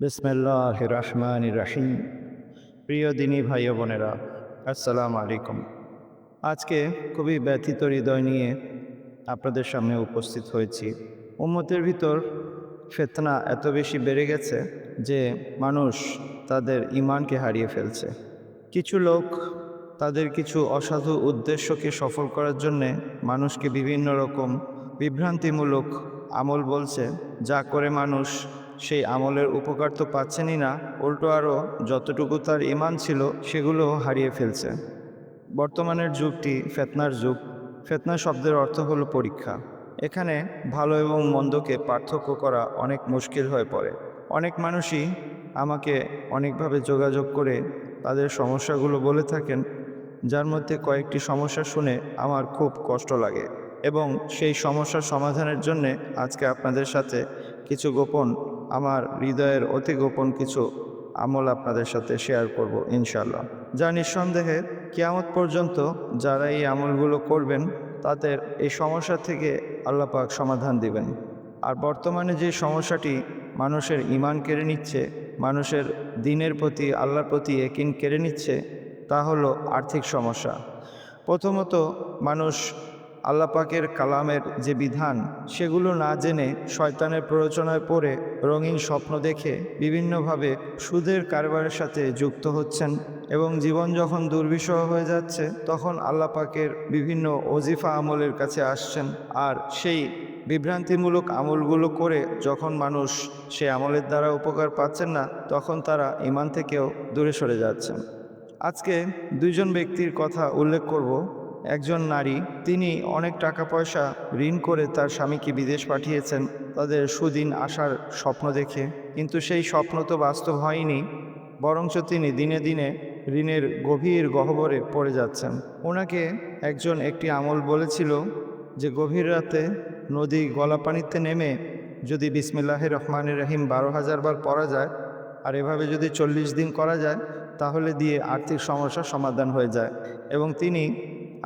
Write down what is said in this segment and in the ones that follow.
বিসমিল্লাহির রহমানির রহিম। প্রিয় দিনী ভাই ও বোনেরা, আসসালামু আলাইকুম। আজকে খুবই ব্যথিত হৃদয় নিয়ে আপনাদের সামনে উপস্থিত হয়েছি। উম্মতের ভিতর ফিতনা এত বেশি বেড়ে গেছে যে মানুষ তাদের ঈমানকে হারিয়ে ফেলছে। কিছু লোক তাদের কিছু অসাধু উদ্দেশ্যকে সফল করার জন্যে মানুষকে বিভিন্ন রকম বিভ্রান্তিমূলক আমল বলছে, যা করে মানুষ সেই আমলের উপকার তো পাচ্ছেনই না, উল্টো আরও যতটুকু তার ঈমান ছিল সেগুলো হারিয়ে ফেলছে। বর্তমানের যুগটি ফিতনার যুগ। ফিতনা শব্দের অর্থ হলো পরীক্ষা। এখানে ভালো এবং মন্দকে পার্থক্য করা অনেক মুশকিল হয়ে পড়ে। অনেক মানুষই আমাকে অনেকভাবে যোগাযোগ করে তাদের সমস্যাগুলো বলে থাকেন, যার মধ্যে কয়েকটি সমস্যা শুনে আমার খুব কষ্ট লাগে এবং সেই সমস্যার সমাধানের জন্যে আজকে আপনাদের সাথে কিছু গোপন, আমার হৃদয়ের অতি গোপন কিছু আমল আপনাদের সাথে শেয়ার করব ইনশাআল্লাহ, যা নিঃসন্দেহে কিয়ামত পর্যন্ত যারা এই আমলগুলো করবেন তাদের এই সমস্যা থেকে আল্লাহ পাক সমাধান দিবেন। আর বর্তমানে যে সমস্যাটি মানুষের ঈমান কেড়ে নিচ্ছে, মানুষের দ্বীনের প্রতি, আল্লাহর প্রতি ইয়াকিন কেড়ে নিচ্ছে, তা হলো আর্থিক সমস্যা। প্রথমত, মানুষ আল্লাহ পাকের কালামের যে বিধান সেগুলো না জেনে শয়তানের প্ররোচনায় পড়ে রঙিন স্বপ্ন দেখে বিভিন্নভাবে সুদের কারবারের সাথে যুক্ত হচ্ছেন এবং জীবন যখন দুর্বিষহ হয়ে যাচ্ছে তখন আল্লাহ পাকের বিভিন্ন ওজিফা আমলের কাছে আসছেন। আর সেই বিভ্রান্তিমূলক আমলগুলো করে যখন মানুষ সে আমলের দ্বারা উপকার পাচ্ছেন না, তখন তারা ঈমান থেকেও দূরে সরে যাচ্ছেন। আজকে দুইজন ব্যক্তির কথা উল্লেখ করব। একজন নারী, তিনি অনেক টাকা পয়সা ঋণ করে তার স্বামীকে বিদেশ পাঠিয়েছেন তাদের সুদিন আসার স্বপ্ন দেখে, কিন্তু সেই স্বপ্ন তো বাস্তব হয়নি, বরঞ্চ তিনি দিনে দিনে ঋণের গভীর গহ্বরে পড়ে যাচ্ছেন। ওনাকে একজন একটি আমল বলেছিল যে গভীর রাতে নদী গলা পানিতে নেমে যদি বিসমিল্লাহির রহমানির রহিম 12,000 বার পড়া যায় আর এভাবে যদি 40 দিন করা যায়, তাহলে দিয়ে আর্থিক সমস্যার সমাধান হয়ে যায়। এবং তিনি,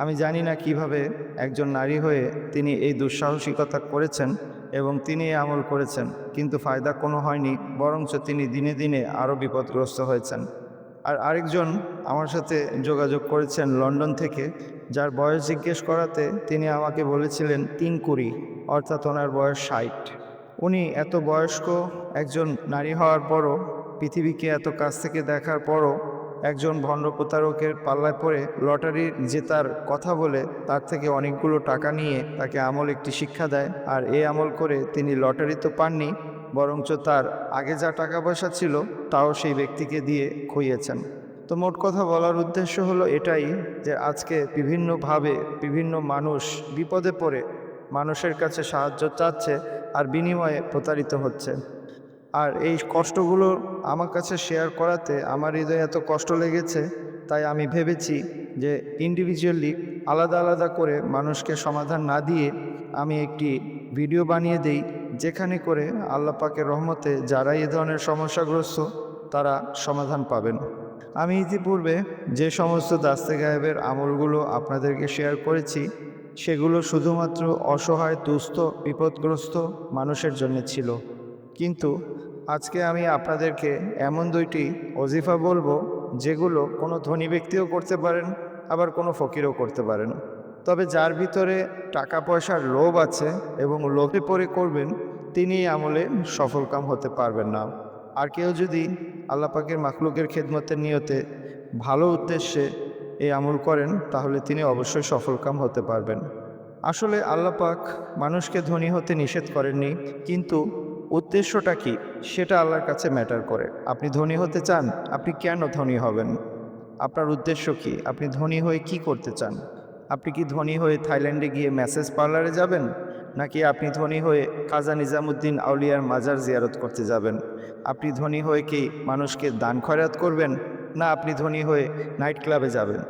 আমি জানি না কিভাবে একজন নারী হয়ে তিনি এই দুঃসাহসিকতা করেছেন এবং তিনি এই আমল করেছেন, কিন্তু ফায়দা কোনো হয়নি, বরঞ্চ তিনি দিনে দিনে আরও বিপদগ্রস্ত হয়েছেন। আর আরেকজন আমার সাথে যোগাযোগ করেছেন লন্ডন থেকে, যার বয়স জিজ্ঞেস করাতে তিনি আমাকে বলেছিলেন 3 কুড়ি, অর্থাৎ ওনার বয়স 60। উনি এত বয়স্ক একজন নারী হওয়ার পরও, পৃথিবীকে এত কাছ থেকে দেখার পরও একজন ভণ্ড প্রতারকের পাল্লায় পড়ে লটারির জেতার কথা বলে তার থেকে অনেকগুলো টাকা নিয়ে তাকে আমল একটি শিক্ষা দেয়। আর এই আমল করে তিনি লটারি তো পাননি, বরঞ্চ তার আগে যা টাকা পয়সা ছিল তাও সেই ব্যক্তিকে দিয়ে খুইয়েছেন। তো মোট কথা বলার উদ্দেশ্য হলো এটাই, যে আজকে বিভিন্নভাবে বিভিন্ন মানুষ বিপদে পড়ে মানুষের কাছে সাহায্য চাচ্ছে আর বিনিময়ে প্রতারিত হচ্ছে। আর এই কষ্টগুলো আমার কাছে শেয়ার করাতে আমার হৃদয়ে এত কষ্ট লেগেছে, তাই আমি ভেবেছি যে ইন্ডিভিজুয়ালি আলাদা আলাদা করে মানুষকে সমাধান না দিয়ে আমি একটি ভিডিও বানিয়ে দেই, যেখানে করে আল্লাহ পাকের রহমতে যারা এই ধরনের সমস্যাগ্রস্ত তারা সমাধান পাবেন। আমি ইতিপূর্বে যে সমস্ত দাস্তে গায়েবের আমলগুলো আপনাদেরকে শেয়ার করেছি সেগুলো শুধুমাত্র অসহায়, দুস্থ, বিপদগ্রস্ত মানুষের জন্য ছিল, কিন্তু আজকে আমি আপনাদেরকে এমন 2টি ওজিফা বলবো যেগুলো কোনো ধনী ব্যক্তিও করতে পারেন, আবার কোনো ফকিরও করতে পারেন। তবে যার ভিতরে টাকা পয়সার লোভ আছে এবং লোভে পড়ে করবেন, তিনি এই আমলে সফলকাম হতে পারবেন না। আর কেউ যদি আল্লাহ পাকের মাখলুকের খেদমতের নিয়তে ভালো উদ্দেশ্যে এই আমল করেন, তাহলে তিনি অবশ্যই সফলকাম হতে পারবেন। আসলে আল্লাহ পাক মানুষকে ধনী হতে নিষেধ করেননি, কিন্তু উদ্দেশ্যটা কি সেটা আল্লাহর কাছে ম্যাটার করে। আপনি ধনী হতে চান, আপনি কেন ধনী হবেন? আপনার উদ্দেশ্য কি? আপনি ধনী হয়ে কি করতে চান? আপনি কি ধনী হয়ে থাইল্যান্ডে গিয়ে ম্যাসেজ পার্লারে যাবেন, নাকি আপনি ধনী হয়ে খাজা নিজামুদ্দিন আউলিয়ার মাজার জিয়ারত করতে যাবেন? আপনি ধনী হয়ে কি মানুষকে দান খয়রাত করবেন, না আপনি ধনী হয়ে নাইট ক্লাবে যাবেন?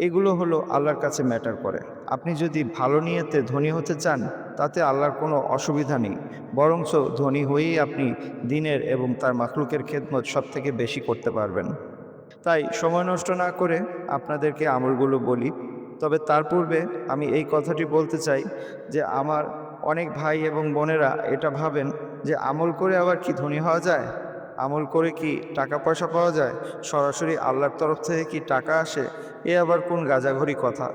এগুলো হলো আল্লাহর কাছে ম্যাটার করে। আপনি যদি ভালো নিয়তে ধনী হতে চান, তাতে আল্লাহর কোনো অসুবিধা নেই, বরঞ্চ ধনী হয়েই আপনি দ্বীনের এবং তার মাখলুকের খেদমত সবথেকে বেশি করতে পারবেন। তাই সময় নষ্ট না করে আপনাদেরকে আমলগুলো বলি। তবে তার পূর্বে আমি এই কথাটি বলতে চাই যে আমার অনেক ভাই এবং বোনেরা এটা ভাবেন যে আমল করে আবার কি ধনী হওয়া যায়? আমল করে কি টাকা পয়সা পাওয়া যায়? সরাসরি আল্লাহর তরফ থেকে কি টাকা আসে? এ আবার কোন গাঁজাঘড়ি কথা?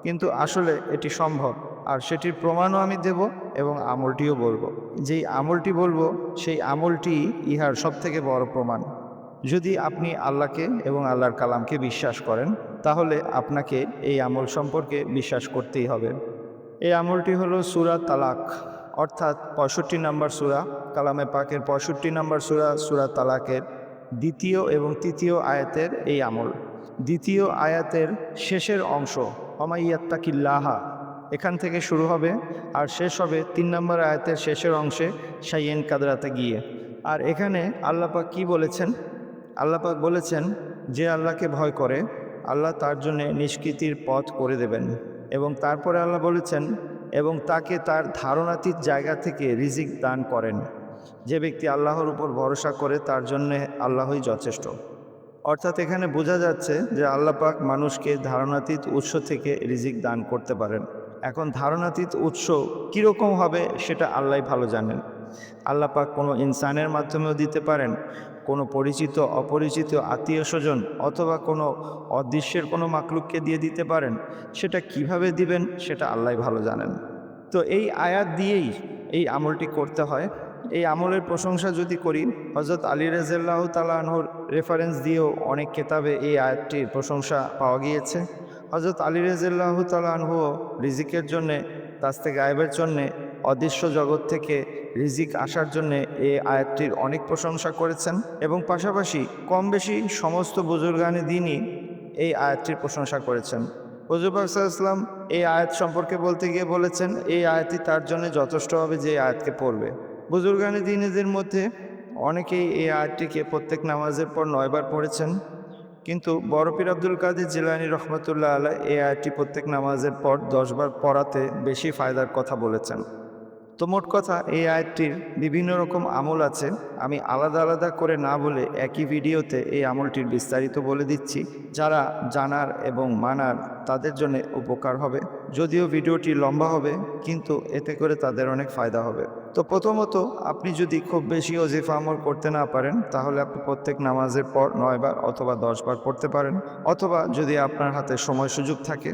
কিন্তু আসলে এটি সম্ভব, আর সেটির প্রমাণও আমি দেব এবং আমলটিও বলবো। যেই আমলটি বলবো সেই আমলটি ইহার সবথেকে বড় প্রমাণ। যদি আপনি আল্লাহকে এবং আল্লাহর কালামকে বিশ্বাস করেন, তাহলে আপনাকে এই আমল সম্পর্কে বিশ্বাস করতেই হবে। এই আমলটি হলো সূরা তালাক, অর্থাৎ 65 নম্বর সূরা, কালামে পাকের 65 নম্বর সূরা, সূরা তালাকের দ্বিতীয় এবং তৃতীয় আয়াতের এই আমল। দ্বিতীয় আয়াতের শেষের অংশ ওমাইয়াত্তাকিল্লাহা, এখান থেকে শুরু হবে আর শেষ হবে 3 নম্বর আয়াতের শেষের অংশে শাইয়েন কাদরাতে গিয়ে। আর এখানে আল্লাহ পাক কি বলেছেন? আল্লাহ পাক বলেছেন, যে আল্লাহকে ভয় করে আল্লাহ তার জন্য নিষ্কৃতির পথ করে দেবেন। এবং তারপরে আল্লাহ বলেছেন, এবং তাকে তার ধারণাতীত জায়গা থেকে রিজিক দান করেন। যে ব্যক্তি আল্লাহর উপর ভরসা করে তার জন্যে আল্লাহই যথেষ্ট। অর্থাৎ এখানে বোঝা যাচ্ছে যে আল্লাহ পাক মানুষকে ধারণাতীত উৎস থেকে রিজিক দান করতে পারেন। এখন ধারণাতীত উৎস কীরকম হবে সেটা আল্লাহই ভালো জানেন। আল্লাহ পাক কোনো ইনসানের মাধ্যমেও দিতে পারেন, কোনো পরিচিত অপরিচিত আত্মীয় স্বজন অথবা কোনো অদৃশ্যের কোনো মাকলুককে দিয়ে দিতে পারেন। সেটা কিভাবে দিবেন সেটা আল্লাহই ভালো জানেন। তো এই আয়াত দিয়েই এই আমলটি করতে হয়। এই আমলের প্রশংসা যদি করি, হযরত আলী রাদিয়াল্লাহু তাআলা আনহুর রেফারেন্স দিয়েও অনেক কিতাবে এই আয়াতটির প্রশংসা পাওয়া গিয়েছে। হযরত আলী রাদিয়াল্লাহু তাআলা আনহুও রিজিকের জন্যে, দাস্তে গায়েবের জন্যে, অদৃশ্য জগৎ থেকে রিজিক আসার জন্যে এই আয়াতটির অনেক প্রশংসা করেছেন। এবং পাশাপাশি কম বেশি সমস্ত বুজুর্গানে দ্বীনই এই আয়াতটির প্রশংসা করেছেন। হুজুর পাক সাল্লাল্লাহু আলাইহি ওয়াসাল্লাম এই আয়াত সম্পর্কে বলতে গিয়ে বলেছেন, এই আয়াতই তার জন্য যথেষ্ট হবে যে আয়াতকে পড়বে। বুজুর্গানে দ্বীনদের মধ্যে অনেকেই এই আয়াতটিকে প্রত্যেক নামাজের পর 9 বার পড়েছেন, কিন্তু বড় পীর আব্দুল কাদের জিলানী রহমতুল্লাহ আলাইহ এই আয়াতটি প্রত্যেক নামাজের পর 10 বার পড়াতে বেশি ফায়দার কথা বলেছেন। তো মোট কথা, এই আয়াতটির বিভিন্ন রকম আমল আছে। আমি আলাদা আলাদা করে না বলে একই ভিডিওতে এই আমলটির বিস্তারিত বলে দিচ্ছি। যারা জানার এবং মানার তাদের জন্য উপকার হবে। যদিও ভিডিওটি লম্বা হবে, কিন্তু এতে করে তাদের অনেক ফায়দা হবে। তো প্রথমত, আপনি যদি খুব বেশি ওজিফা আমল করতে না পারেন, তাহলে আপনি প্রত্যেক নামাজের পর 9 বার অথবা 10 বার পড়তে পারেন। অথবা যদি আপনার হাতে সময় সুযোগ থাকে,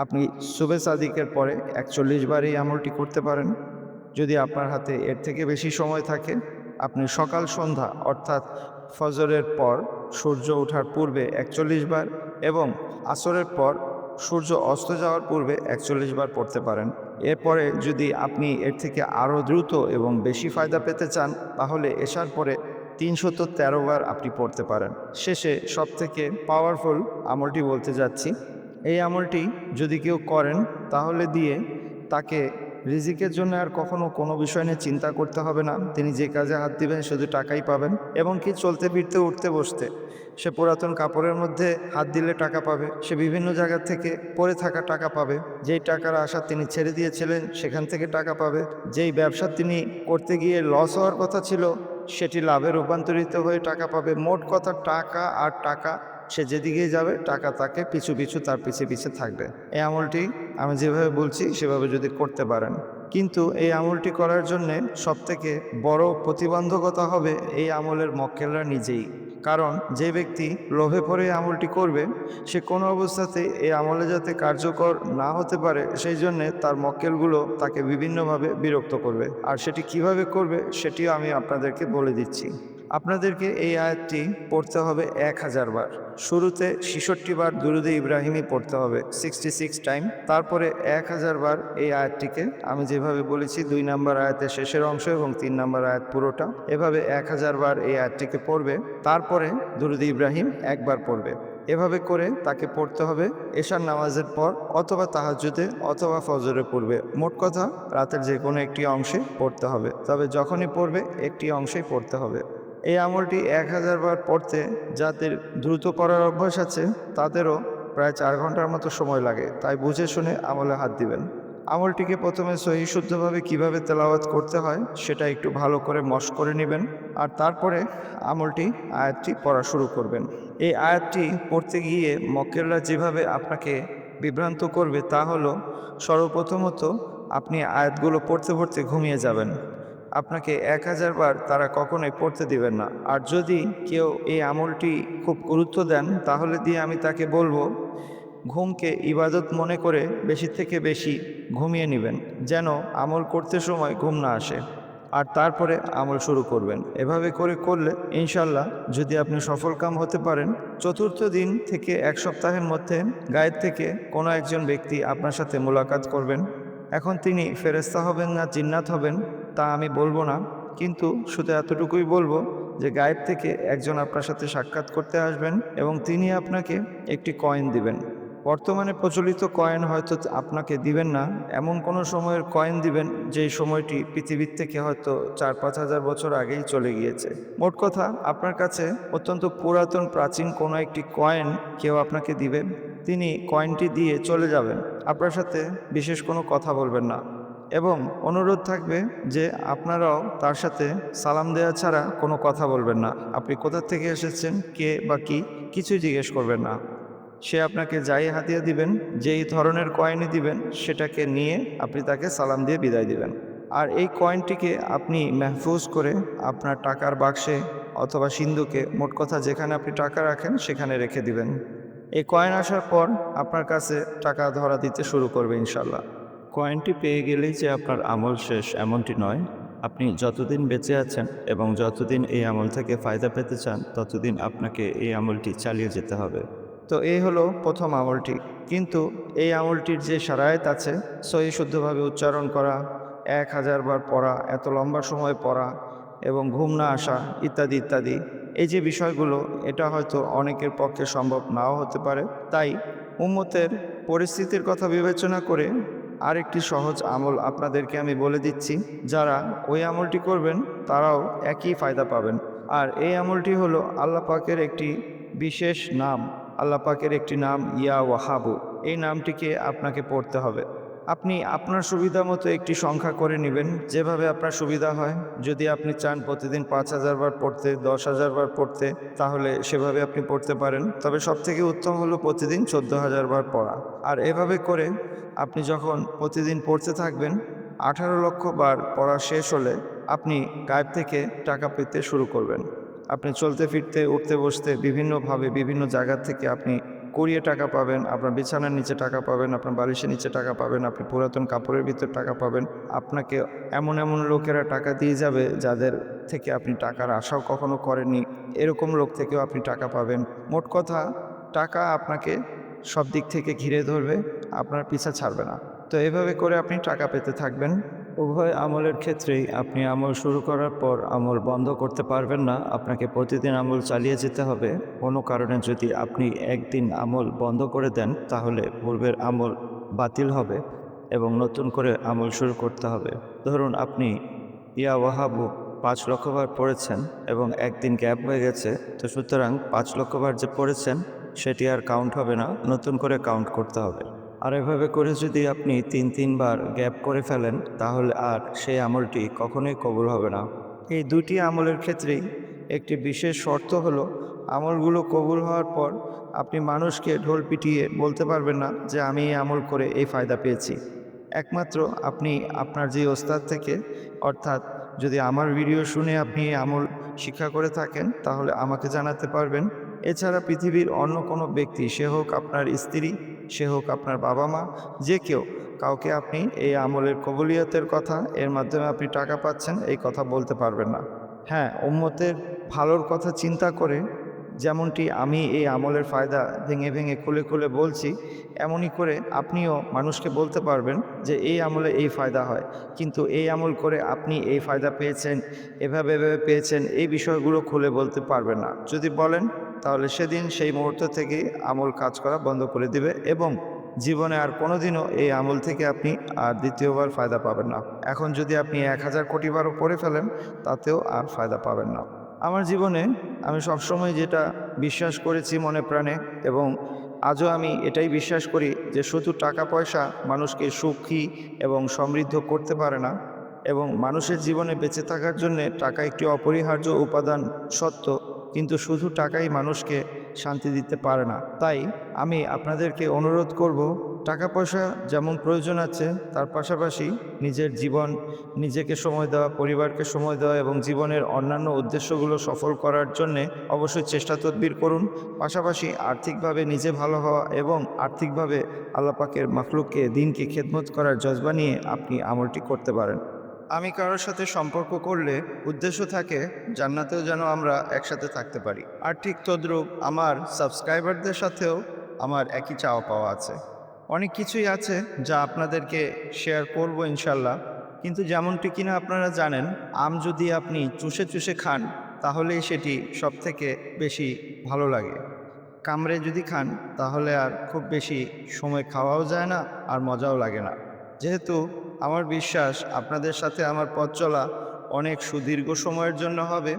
আপনি সুবে সাদিকের পরে 41 বার এই আমলটি করতে পারেন। যদি আপনার হাতে এর থেকে বেশি সময় থাকে, আপনি সকাল সন্ধ্যা অর্থাৎ ফজরের পর সূর্য ওঠার পূর্বে 41 বার এবং আসরের পর সূর্য অস্ত যাওয়ার পূর্বে 41 বার পড়তে পারেন। এরপরে যদি আপনি এর থেকে আরও দ্রুত এবং বেশি ফায়দা পেতে চান, তাহলে এশার পরে 313 বার আপনি পড়তে পারেন। শেষে সবথেকে পাওয়ারফুল আমলটি বলতে যাচ্ছি। এই আমলটি যদি কেউ করেন, তাহলে দিয়ে তাকে রিজিকের জন্য আর কখনো কোনো বিষয় নিয়ে চিন্তা করতে হবে না। তিনি যে কাজে হাত দিবেন শুধু টাকাই পাবেন। এবং কি চলতে ফিরতে উঠতে বসতে সে পুরাতন কাপড়ের মধ্যে হাত দিলে টাকা পাবে, সে বিভিন্ন জায়গা থেকে পড়ে থাকা টাকা পাবে, যেই টাকার আশা তিনি ছেড়ে দিয়েছিলেন সেখান থেকে টাকা পাবে, যেই ব্যবসা তিনি করতে গিয়ে লস হওয়ার কথা ছিল সেটি লাভে রূপান্তরিত হয়ে টাকা পাবে। মোট কথা, টাকা আর টাকা, সে যেদিকেই যাবে টাকা তাকে পিছু পিছু তার পিছে পিছে থাকবে। এই আমলটি আমি যেভাবে বলছি সেভাবে যদি করতে পারেন। কিন্তু এই আমলটি করার জন্যে সবথেকে বড় প্রতিবন্ধকতা হবে এই আমলের মক্কেলরা নিজেই। কারণ যে ব্যক্তি লোভে পড়ে এই আমলটি করবে, সে কোনো অবস্থাতেই এই আমলে যাতে কার্যকর না হতে পারে সেই জন্যে তার মক্কেলগুলো তাকে বিভিন্নভাবে বিরক্ত করবে। আর সেটি কিভাবে করবে সেটিও আমি আপনাদেরকে বলে দিচ্ছি। আপনাদেরকে এই আয়াতটি পড়তে হবে 1000 বার। শুরুতে 66 বার দুরুদে ইব্রাহিমি পড়তে হবে, 66 টাইম। তারপরে 1000 বার এই আয়াতটিকে আমি যেভাবে বলেছি 2 নম্বর আয়াতের শেষের অংশ এবং 3 নম্বর আয়াত পুরোটা, এভাবে 1000 বার এই আয়াতটিকে পড়বে। তারপরে দুরুদে ইব্রাহিম একবার পড়বে। এভাবে করে তাকে পড়তে হবে এশার নামাজের পর অথবা তাহাজ্জুদে অথবা ফজরে পড়বে। মোট কথা, রাতের যে কোনো একটি অংশে পড়তে হবে, তবে যখনই পড়বে একটি অংশেই পড়তে হবে। এই আমলটি 1000 বার পড়তে যাদের দ্রুত পড়ার অভ্যাস আছে তাদেরও প্রায় 4 ঘন্টার মতো সময় লাগে, তাই বুঝে শুনে আমলে হাত দিবেন। আমলটিকে প্রথমে সহি শুদ্ধভাবে কীভাবে তেলাওয়াত করতে হয় সেটা একটু ভালো করে মশ করে নেবেন, আর তারপরে আয়াতটি পড়া শুরু করবেন। এই আয়াতটি পড়তে গিয়ে মক্কেলরা যেভাবে আপনাকে বিভ্রান্ত করবে তা হলো, সর্বপ্রথমত আপনি আয়াতগুলো পড়তে পড়তে ঘুমিয়ে যাবেন। আপনাকে 1000 বার তারা কখনোই পড়তে দিবেন না। আর যদি কেউ এই আমলটি খুব গুরুত্ব দেন, তাহলে দিয়ে আমি তাকে বলবো ঘুমকে ইবাদত মনে করে বেশি থেকে বেশি ঘুমিয়ে নেবেন, যেন আমল করতে সময় ঘুম না আসে। আর তারপরে আমল শুরু করবেন। এভাবে করলে ইনশাল্লাহ যদি আপনি সফলকাম হতে পারেন, চতুর্থ দিন থেকে 1 সপ্তাহের মধ্যে গায়ের থেকে কোনো একজন ব্যক্তি আপনার সাথে মোলাকাত করবেন। এখন তিনি ফেরেশতা হবেন না জিন্নাত হবেন তা আমি বলবো না, কিন্তু শুধু এতটুকুই বলবো যে গায়েব থেকে একজন আপনার সাথে সাক্ষাৎ করতে আসবেন এবং তিনি আপনাকে একটি কয়েন দিবেন। বর্তমানে প্রচলিত কয়েন হয়তো আপনাকে দিবেন না, এমন কোনো সময়ের কয়েন দিবেন যেই সময়টি পৃথিবীর থেকে হয়তো 4-5 হাজার বছর আগেই চলে গিয়েছে। মোট কথা, আপনার কাছে অত্যন্ত পুরাতন প্রাচীন কোনো একটি কয়েন কেউ আপনাকে দিবেন, তিনি কয়েনটি দিয়ে চলে যাবেন, আপনার সাথে বিশেষ কোনো কথা বলবেন না এবং অনুরোধ থাকবে যে আপনারাও তার সাথে সালাম দেওয়া ছাড়া কোনো কথা বলবেন না। আপনি কোথা থেকে এসেছেন, কে বা কি, কিছুই জিজ্ঞেস করবেন না। সে আপনাকে যাই হাদিয়া দিবেন, যেই ধরনের কয়েনই দিবেন, সেটাকে নিয়ে আপনি তাকে সালাম দিয়ে বিদায় দিবেন। আর এই কয়েনটিকে আপনি মেহফুজ করে আপনার টাকার বাক্সে অথবা সিন্ধুকে, মোট কথা যেখানে আপনি টাকা রাখেন সেখানে রেখে দিবেন। এই কয়েন আসার পর আপনার কাছে টাকা ধরা দিতে শুরু করবে ইনশাল্লাহ। কয়েনটি পেয়ে গেলেই যে আপনার আমল শেষ এমনটি নয়। আপনি যতদিন বেঁচে আছেন এবং যতদিন এই আমল থেকে ফায়দা পেতে চান, ততদিন আপনাকে এই আমলটি চালিয়ে যেতে হবে। তো এই হলো প্রথম আমলটি, কিন্তু এই আমলটির যে শারায়েত আছে, সহি শুদ্ধভাবে উচ্চারণ করা, 1000 বার পড়া, এত লম্বা সময় পড়া এবং ঘুম না আসা ইত্যাদি ইত্যাদি, এই যে বিষয়গুলো, এটা হয়তো অনেকের পক্ষে সম্ভব নাও হতে পারে। তাই উম্মতের পরিস্থিতির কথা বিবেচনা করে আরেকটি সহজ আমল আপনাদেরকে আমি বলে দিচ্ছি। যারা ওই আমলটি করবেন তারাও একই ফায়দা পাবেন। আর এই আমলটি হলো আল্লাহ পাকের একটি বিশেষ নাম। আল্লাহ পাকের একটি নাম ইয়া ওয়াহাবু। এই নামটিকে আপনাকে পড়তে হবে। আপনি আপনার সুবিধা মতো একটি সংখ্যা করে নেবেন, যেভাবে আপনার সুবিধা হয়। যদি আপনি চান প্রতিদিন 5000 বার পড়তে, 10,000 বার পড়তে, তাহলে সেভাবে আপনি পড়তে পারেন। তবে সবথেকে উত্তম হলো প্রতিদিন 14,000 বার পড়া। আর এভাবে করে আপনি যখন প্রতিদিন পড়তে থাকবেন, 18 লক্ষ বার পড়া শেষ হলে আপনি গায়েব থেকে টাকা পেতে শুরু করবেন। আপনি চলতে ফিরতে, উঠতে বসতে বিভিন্নভাবে বিভিন্ন জায়গা থেকে আপনি কুড়িয়ে টাকা পাবেন, আপনার বিছানার নিচে টাকা পাবেন, আপনার বালিশের নিচে টাকা পাবেন, আপনি পুরাতন কাপড়ের ভিতর টাকা পাবেন। আপনাকে এমন এমন লোকেরা টাকা দিয়ে যাবে যাদের থেকে আপনি টাকার আশাও কখনো করেননি, এরকম লোক থেকেও আপনি টাকা পাবেন। মোট কথা, টাকা আপনাকে সব দিক থেকে ঘিরে ধরবে, আপনার পিছা ছাড়বে না। তো এভাবে করে আপনি টাকা পেতে থাকবেন। উভয় আমলের ক্ষেত্রেই আপনি আমল শুরু করার পর আমল বন্ধ করতে পারবেন না, আপনাকে প্রতিদিন আমল চালিয়ে যেতে হবে। কোনো কারণে যদি আপনি একদিন আমল বন্ধ করে দেন, তাহলে পূর্বের আমল বাতিল হবে এবং নতুন করে আমল শুরু করতে হবে। ধরুন আপনি ইয়া ওয়াহাবু 5 লক্ষ বার পড়েছেন এবং একদিন গ্যাপ হয়ে গেছে, তো সুতরাং 5 লক্ষ বার যে পড়েছেন সেটি আর কাউন্ট হবে না, নতুন করে কাউন্ট করতে হবে। আর এভাবে করে যদি আপনি 3 বার গ্যাপ করে ফেলেন, তাহলে আর সেই আমলটি কখনোই কবুল হবে না। এই দুটি আমলের ক্ষেত্রেই একটি বিশেষ শর্ত হলো, আমলগুলো কবুল হওয়ার পর আপনি মানুষকে ঢোল পিটিয়ে বলতে পারবেন না যে আমি এই আমল করে এই ফায়দা পেয়েছি। একমাত্র আপনি আপনার যে ওস্তাদ থেকে, অর্থাৎ যদি আমার ভিডিও শুনে আপনি এই আমল শিক্ষা করে থাকেন, তাহলে আমাকে জানাতে পারবেন। এছাড়া পৃথিবীর অন্য কোনো ব্যক্তি, সে হোক আপনার স্ত্রী, সে হোক আপনার বাবা মা, যে কেউ কাউকে আপনি এই আমলের কবুলিয়তের কথা, এর মাধ্যমে আপনি টাকা পাচ্ছেন, এই কথা বলতে পারবেন না। হ্যাঁ, উম্মতের ভালোর কথা চিন্তা করে যেমনটি আমি এই আমলের ফায়দা ভেঙে ভেঙে খুলে খুলে বলছি, এমনই করে আপনিও মানুষকে বলতে পারবেন যে এই আমলে এই ফায়দা হয়, কিন্তু এই আমল করে আপনি এই ফায়দা পেয়েছেন, এভাবে এভাবে পেয়েছেন, এই বিষয়গুলো খুলে বলতে পারবেন না। যদি বলেন, তাহলে সেদিন সেই মুহূর্ত থেকেই আমল কাজ করা বন্ধ করে দিবে এবং জীবনে আর কোনোদিনও এই আমল থেকে আপনি আর দ্বিতীয়বার ফায়দা পাবেন না। এখন যদি আপনি 1000 কোটি বারও পড়ে ফেলেন, তাতেও আর ফায়দা পাবেন না। আমার জীবনে আমি সবসময় যেটা বিশ্বাস করেছি মনে প্রাণে, এবং আজও আমি এটাই বিশ্বাস করি, যে শুধু টাকা পয়সা মানুষকে সুখী এবং সমৃদ্ধ করতে পারে না, এবং মানুষের জীবনে বেঁচে থাকার জন্য টাকা একটি অপরিহার্য উপাদান সত্য, কিন্তু শুধু টাকাই মানুষকে শান্তি দিতে পারে না। তাই আমি আপনাদেরকে অনুরোধ করব, টাকা পয়সা যেমন প্রয়োজন আছে, তার পাশাপাশি নিজের জীবন, নিজেকে সময় দেওয়া, পরিবারকে সময় দেওয়া এবং জীবনের অন্যান্য উদ্দেশ্যগুলো সফল করার জন্যে অবশ্যই চেষ্টা তদবির করুন। পাশাপাশি আর্থিকভাবে নিজে ভালো হওয়া এবং আর্থিকভাবে আল্লাহ পাকের মাখলুককে, দিনকে খেদমত করার জজবা নিয়ে আপনি আমলটি করতে পারেন। আমি কারোর সাথে সম্পর্ক করলে উদ্দেশ্য থাকে জান্নাতেও যেন আমরা একসাথে থাকতে পারি। আর ঠিক তদ্রূপ আমার সাবস্ক্রাইবারদের সাথেও আমার একই চাওয়া পাওয়া আছে। অনেক কিছুই আছে যা আপনাদেরকে শেয়ার করব ইনশাল্লাহ, কিন্তু যেমনটি কিনা আপনারা জানেন, আম যদি আপনি চুষে চুষে খান তাহলেই সেটি সবথেকে বেশি ভালো লাগে। কামড়ে যদি খান তাহলে আর খুব বেশি সময় খাওয়াও যায় না, আর মজাও লাগে না। যেহেতু আমার বিশ্বাস আপনাদের সাথে আমার পথ চলা অনেক সুদীর্ঘ সময়ের জন্য হবে,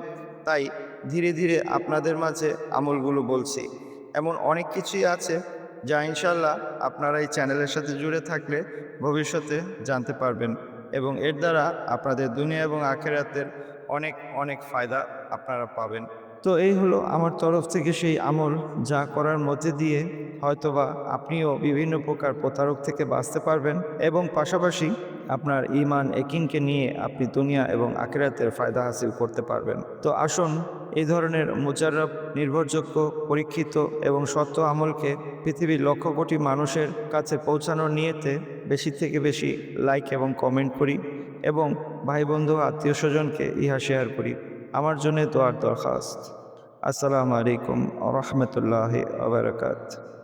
তাই ধীরে ধীরে আপনাদের মাঝে আমলগুলো বলছি। এমন অনেক কিছুই আছে যা ইনশাল্লাহ আপনারা এই চ্যানেলের সাথে জুড়ে থাকলে ভবিষ্যতে জানতে পারবেন, এবং এর দ্বারা আপনাদের দুনিয়া এবং আখিরাতের অনেক অনেক ফায়দা আপনারা পাবেন। তো এই হলো আমার তরফ থেকে সেই আমল, যা করার মধ্যে দিয়ে হয়তোবা আপনিও বিভিন্ন প্রকার প্রতারক থেকে বাঁচতে পারবেন এবং পাশাপাশি আপনার ঈমান ইয়াকিনকে নিয়ে আপনি দুনিয়া এবং আখিরাতের ফায়দা হাসিল করতে পারবেন। তো আসুন এই ধরনের মুজাররব, নির্ভরযোগ্য, পরীক্ষিত এবং সত্য আমলকে পৃথিবীর লক্ষ কোটি মানুষের কাছে পৌঁছানোর নিয়তে বেশি থেকে বেশি লাইক এবং কমেন্ট করি এবং ভাই বন্ধু আত্মীয় স্বজনকে ইহা শেয়ার করি। আমার জন্য দোয়ার দরখাস্ত। আসসালামু আলাইকুম ওয়া রাহমাতুল্লাহি ওয়া বারাকাতুহু।